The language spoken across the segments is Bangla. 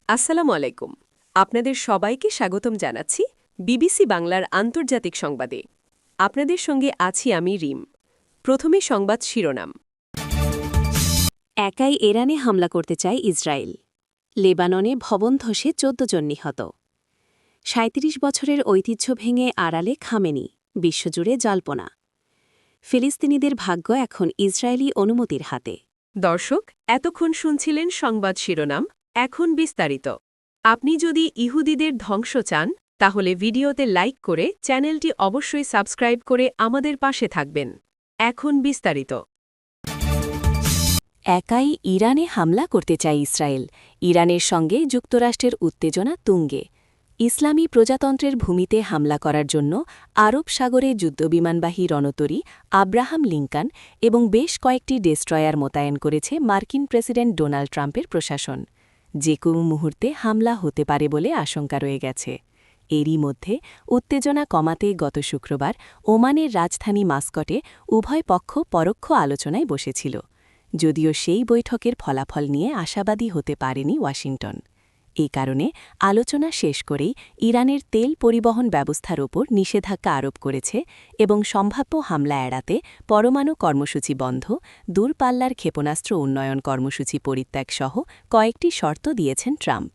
আসসালামু আলাইকুম। আপনাদের সবাইকে স্বাগতম জানাচ্ছি বিবিসি বাংলার আন্তর্জাতিক সংবাদে। আপনাদের সঙ্গে আছি আমি রিম। প্রথমে সংবাদ শিরোনাম। একাই ইরানে হামলা করতে চায় ইসরায়েল। লেবাননে ভবন ধসে ১৪ জন নিহত। ৩৭ বছরের ঐতিহ্য ভেঙে আড়ালে খামেনি, বিশ্বজুড়ে জল্পনা। ফিলিস্তিনিদের ভাগ্য এখন ইসরায়েলি অনুমতির হাতে। দর্শক, এতক্ষণ শুনছিলেন সংবাদ শিরোনাম, এখন বিস্তারিত। আপনি যদি ইহুদিদের ধ্বংস চান, তাহলে ভিডিওতে লাইক করে চ্যানেলটি অবশ্যই সাবস্ক্রাইব করে আমাদের পাশে থাকবেন। এখন বিস্তারিত। একাই ইরানে হামলা করতে চায় ইসরায়েল। ইরানের সঙ্গে যুক্তরাষ্ট্রের উত্তেজনা তুঙ্গে। ইসলামী প্রজাতন্ত্রের ভূমিতে হামলা করার জন্য আরব সাগরে যুদ্ধবিমানবাহী রণতরী আব্রাহাম লিঙ্কন এবং বেশ কয়েকটি ডেস্ট্রয়ার মোতায়েন করেছে মার্কিন প্রেসিডেন্ট ডোনাল্ড ট্রাম্পের প্রশাসন। যে কোনো মুহূর্তে হামলা হতে পারে বলে আশঙ্কা রয়ে গেছে। এরই মধ্যে উত্তেজনা কমাতে গত শুক্রবার ওমানের রাজধানী মাস্কটে উভয় পক্ষ পরোক্ষ আলোচনায় বসেছিল। যদিও সেই বৈঠকের ফলাফল নিয়ে আশাবাদী হতে পারেনি ওয়াশিংটন। এই কারণে আলোচনা শেষ করেই ইরানের তেল পরিবহন ব্যবস্থার ওপর নিষেধাজ্ঞা আরোপ করেছে এবং সম্ভাব্য হামলা এড়াতে পরমাণু কর্মসূচি বন্ধ, দূরপাল্লার ক্ষেপণাস্ত্র উন্নয়ন কর্মসূচি পরিত্যাগসহ কয়েকটি শর্ত দিয়েছেন ট্রাম্প।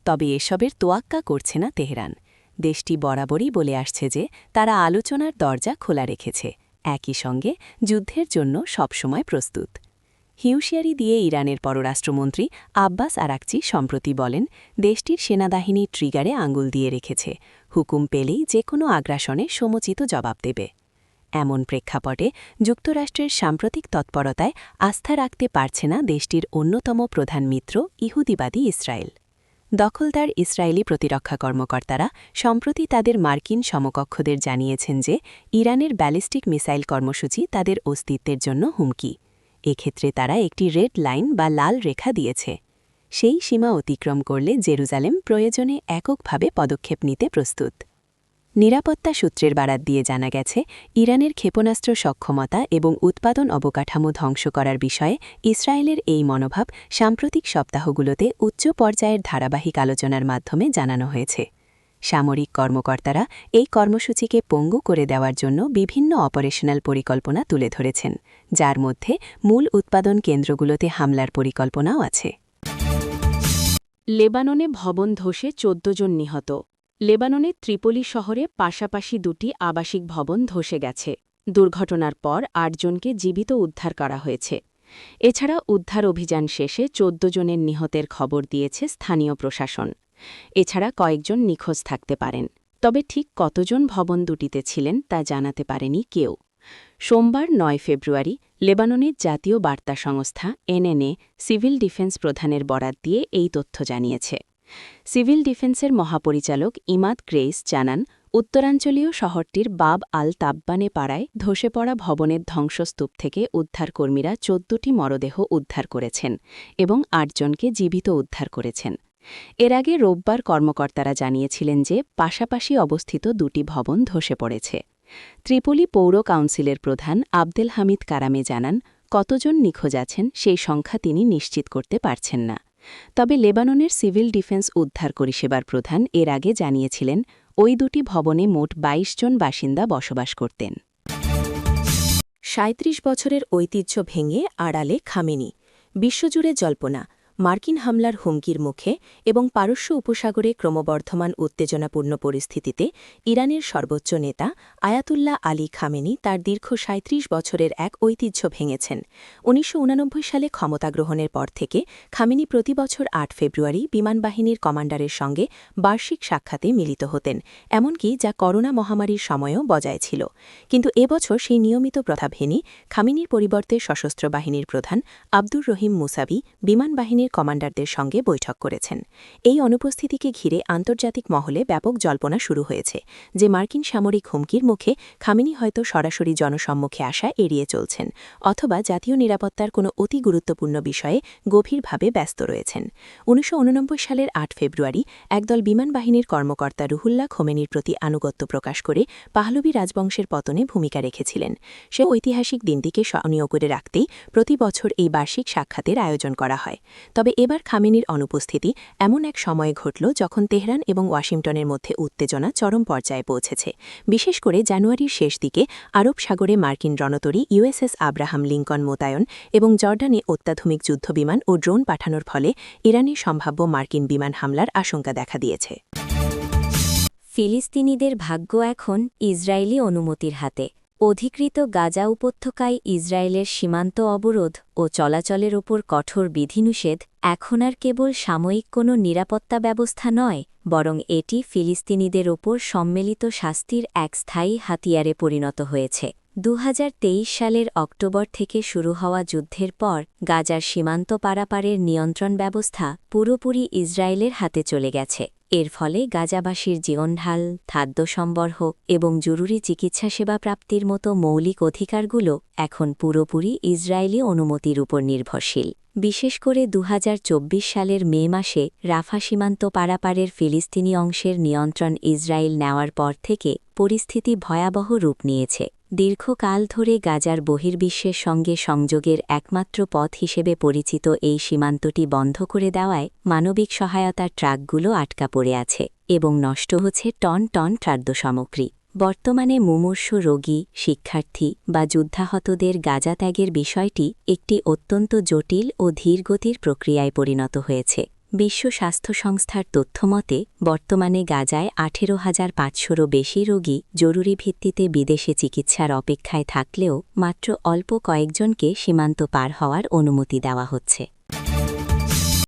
তবে এসবের তোয়াক্কা করছে না তেহরান। দেশটি বরাবরই বলে আসছে যে তারা আলোচনার দরজা খোলা রেখেছে, একই সঙ্গে যুদ্ধের জন্য সবসময় প্রস্তুত। হিউশিয়ারি দিয়ে ইরানের পররাষ্ট্রমন্ত্রী আব্বাস আরাকচি সম্প্রতি বলেন, দেশটির সেনাবাহিনী ট্রিগারে আঙুল দিয়ে রেখেছে, হুকুম পেলেই যে কোনো আগ্রাসনে সমুচিত জবাব দেবে। এমন প্রেক্ষাপটে যুক্তরাষ্ট্রের সাম্প্রতিক তৎপরতায় আস্থা রাখতে পারছে না দেশটির অন্যতম প্রধান মিত্র ইহুদিবাদী ইসরায়েল। দখলদার ইসরায়েলি প্রতিরক্ষা কর্মকর্তারা সম্প্রতি তাদের মার্কিন সমকক্ষদের জানিয়েছেন যে ইরানের ব্যালিস্টিক মিসাইল কর্মসূচি তাদের অস্তিত্বের জন্য হুমকি। এক্ষেত্রে তারা একটি রেড লাইন বা লাল রেখা দিয়েছে। সেই সীমা অতিক্রম করলে জেরুজালেম প্রয়োজনে এককভাবে পদক্ষেপ নিতে প্রস্তুত। নিরাপত্তা সূত্রের বারাত দিয়ে জানা গেছে, ইরানের ক্ষেপণাস্ত্র সক্ষমতা এবং উৎপাদন অবকাঠামো ধ্বংস করার বিষয়ে ইসরায়েলের এই মনোভাব সাম্প্রতিক সপ্তাহগুলোতে উচ্চ পর্যায়ের ধারাবাহিক আলোচনার মাধ্যমে জানানো হয়েছে। সামরিক কর্মকর্তারা এই কর্মসূচিকে পঙ্গু করে দেওয়ার জন্য বিভিন্ন অপারেশনাল পরিকল্পনা তুলে ধরেছেন, যার মধ্যে মূল উৎপাদন কেন্দ্রগুলোতে হামলার পরিকল্পনাও আছে। লেবাননে ভবন ধসে ১৪ জন নিহত। লেবাননের ত্রিপোলি শহরে পাশাপাশি দুটি আবাসিক ভবন ধসে গেছে। দুর্ঘটনার পর ৮ জনকে জীবিত উদ্ধার করা হয়েছে। এছাড়া উদ্ধার অভিযান শেষে ১৪ জনের নিহতের খবর দিয়েছে স্থানীয় প্রশাসন। এছাড়া কয়েকজন নিখোঁজ থাকতে পারেন, তবে ঠিক কতজন ভবন দুটিতে ছিলেন তা জানাতে পারেনি কেউ। সোমবার ৯ ফেব্রুয়ারি লেবাননের জাতীয় বার্তা সংস্থা এনএনএ সিভিল ডিফেন্স প্রধানের বরাত দিয়ে এই তথ্য জানিয়েছে। সিভিল ডিফেন্সের মহাপরিচালক ইমাদ গ্রেইস জানান, উত্তরাঞ্চলীয় শহরটির বাব আল তাব্বানে পাড়ায় ধসে পড়া ভবনের ধ্বংসস্তূপ থেকে উদ্ধারকর্মীরা ১৪টি মরদেহ উদ্ধার করেছেন এবং ৮ জনকে জীবিত উদ্ধার করেছেন। এর আগে রোববার কর্মকর্তারা জানিয়েছিলেন যে পাশাপাশি অবস্থিত দুটি ভবন ধসে পড়েছে। ত্রিপোলি পৌর কাউন্সিলের প্রধান আবদেল হামিদ কারামে জানান, কতজন নিখোঁজ আছেন সেই সংখ্যা তিনি নিশ্চিত করতে পারছেন না। তবে লেবাননের সিভিল ডিফেন্স উদ্ধার পরিষেবার প্রধান এর আগে জানিয়েছিলেন, ওই দুটি ভবনে মোট ২২ জন বাসিন্দা বসবাস করতেন। ৩৭ বছরের ঐতিহ্য ভেঙে আড়ালে খামেনি, বিশ্বজুড়ে জল্পনা। মার্কিন হামলার হুমকির মুখে এবং পারস্য উপসাগরে ক্রমবর্ধমান উত্তেজনাপূর্ণ পরিস্থিতিতে ইরানের সর্বোচ্চ নেতা আয়াতুল্লাহ আলী খামেনি তার দীর্ঘ ৩৭ বছরের এক ঐতিহ্য ভেঙেছেন। ১৯৮৯ সালে ক্ষমতা গ্রহণের পর থেকে খামেনি প্রতিবছর ৮ ফেব্রুয়ারি বিমানবাহিনীর কমান্ডারের সঙ্গে বার্ষিক সাক্ষাতে মিলিত হতেন, এমনকি যা করোনা মহামারীর সময়ও বজায় ছিল। কিন্তু এবছর সেই নিয়মিত প্রথা ভেঙে খামেনির পরিবর্তে সশস্ত্র বাহিনীর প্রধান আব্দুর রহিম মুসাবি বিমানবাহিনীর কমান্ডারদের সঙ্গে বৈঠক করেছেন। এই অনুপস্থিতিকে ঘিরে আন্তর্জাতিক মহলে ব্যাপক জল্পনা শুরু হয়েছে যে মার্কিন সামরিক হুমকির মুখে খামেনি হয়তো সরাসরি জনসম্মুখে আসা এড়িয়ে চলছেন অথবা জাতীয় নিরাপত্তার কোনো অতি গুরুত্বপূর্ণ বিষয়ে গভীরভাবে ব্যস্ত রয়েছেন। ১৯৮৯ সালের ৮ ফেব্রুয়ারি একদল বিমানবাহিনীর কর্মকর্তা রুহুল্লাহ খোমেনির প্রতি আনুগত্য প্রকাশ করে পাহলভি রাজবংশের পতনে ভূমিকা রেখেছিলেন। সে ঐতিহাসিক দিনটিকে স্মরণীয় করে রাখতেই প্রতি বছর এই বার্ষিক সাক্ষাতের আয়োজন করা হয়। তবে এবার খামেনির অনুপস্থিতি এমন এক সময়ে ঘটল যখন তেহরান এবং ওয়াশিংটনের মধ্যে উত্তেজনা চরম পর্যায়ে পৌঁছেছে। বিশেষ করে জানুয়ারির শেষ দিকে আরব সাগরে মার্কিন রণতরী ইউএসএস আব্রাহাম লিঙ্কন মোতায়েন এবং জর্ডানে অত্যাধুনিক যুদ্ধবিমান ও ড্রোন পাঠানোর ফলে ইরানে সম্ভাব্য মার্কিন বিমান হামলার আশঙ্কা দেখা দিয়েছে। ফিলিস্তিনিদের ভাগ্য এখন ইসরায়েলি অনুমতির হাতে। অধিকৃত গাজা উপত্যকায় ইসরায়েলের সীমান্ত অবরোধ ও চলাচলের ওপর কঠোর বিধিনিষেধ এখন আর কেবল সাময়িক কোনো নিরাপত্তা ব্যবস্থা নয়, বরং এটি ফিলিস্তিনিদের ওপর সম্মিলিত শাস্তির এক স্থায়ী হাতিয়ারে পরিণত হয়েছে। 2023 সালের অক্টোবর থেকে শুরু হওয়া যুদ্ধের পর গাজার সীমান্ত পারাপারের নিয়ন্ত্রণ ব্যবস্থা পুরোপুরি ইসরায়েলের হাতে চলে গেছে। এর ফলে গাজাবাসীর জীবনঢাল, খাদ্য সম্বর্হ এবং জরুরি চিকিৎসা সেবা প্রাপ্তির মতো মৌলিক অধিকারগুলো এখন পুরোপুরি ইসরায়েলি অনুমতির উপর নির্ভরশীল। বিশেষ করে 2024 সালের মে মাসে রাফা সীমান্ত পারাপারের ফিলিস্তিনি অংশের নিয়ন্ত্রণ ইসরায়েল নেওয়ার পর থেকে পরিস্থিতি ভয়াবহ রূপ নিয়েছে। দীর্ঘকাল ধরে গাজার বহির্বিশ্বের সঙ্গে সংযোগের একমাত্র পথ হিসেবে পরিচিত এই সীমান্তটি বন্ধ করে দেওয়ায় মানবিক সহায়তার ট্রাকগুলো আটকা পড়ে আছে এবং নষ্ট হচ্ছে টন টন খাদ্য সামগ্রী। বর্তমানে মুমূর্ষু রোগী, শিক্ষার্থী বা যুদ্ধাহতদের গাজা ত্যাগের বিষয়টি একটি অত্যন্ত জটিল ও ধীরগতির প্রক্রিয়ায় পরিণত হয়েছে। বিশ্ব স্বাস্থ্য সংস্থার তথ্যমতে বর্তমানে গাজায় 18,500-রও বেশি রোগী জরুরি ভিত্তিতে বিদেশে চিকিৎসার অপেক্ষায় থাকলেও মাত্র অল্প কয়েকজনকে সীমান্ত পার হওয়ার অনুমতি দেওয়া হচ্ছে।